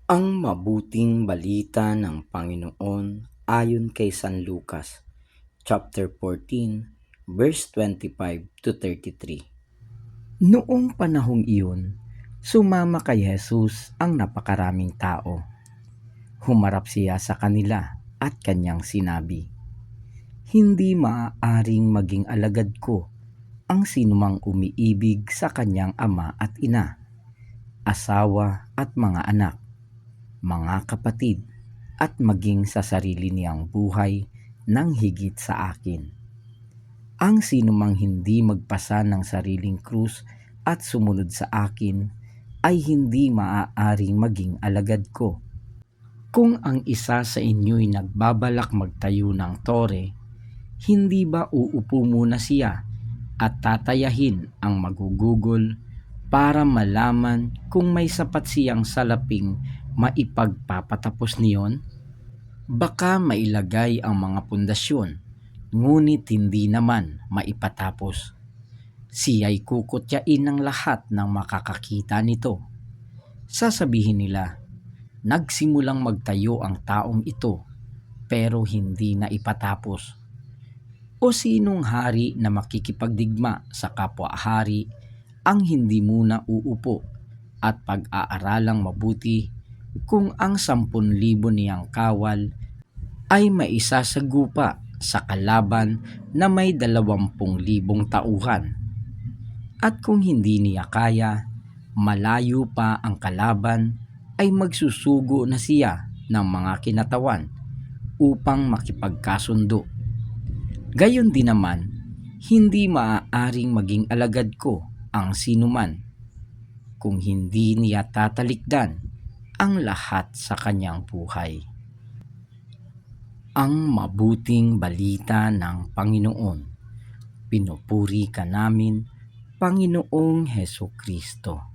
Ang mabuting balita ng Panginoon ayon kay San Lucas, chapter 14, verse 25 to 33. Noong panahong iyon, sumama kay Jesus ang napakaraming tao. Humarap siya sa kanila at kanyang sinabi, "Hindi maaaring maging alagad ko ang sinumang umiibig sa kanyang ama at ina, asawa at mga anak, mga kapatid, at maging sa sarili niyang buhay ng higit sa akin. Ang sinumang hindi magpasa ng sariling krus at sumunod sa akin ay hindi maaaring maging alagad ko. Kung ang isa sa inyo'y nagbabalak magtayo ng tore, hindi ba uupo muna siya at tatayahin ang magugugol para malaman kung may sapat siyang salaping maipagpapatapos niyon? Baka mailagay ang mga pundasyon, ngunit hindi naman maipatapos. Siya'y kukutyain ng lahat ng makakakita nito. Sasabihin nila, nagsimulang magtayo ang taong ito, pero hindi na ipatapos. O sinong hari na makikipagdigma sa kapwa-hari ang hindi muna uupo at pag-aaralang mabuti kung ang 10,000 niyang kawal ay maisasagupa sa kalaban na may 20,000 tauhan? At kung hindi niya kaya, malayo pa ang kalaban, ay magsusugo na siya ng mga kinatawan upang makipagkasundo. Gayon din naman, hindi maaaring maging alagad ko ang sinuman kung hindi niya tatalikdan ang lahat sa kanyang buhay. Ang mabuting balita ng Panginoon. Pinupuri ka namin, Panginoong Hesukristo.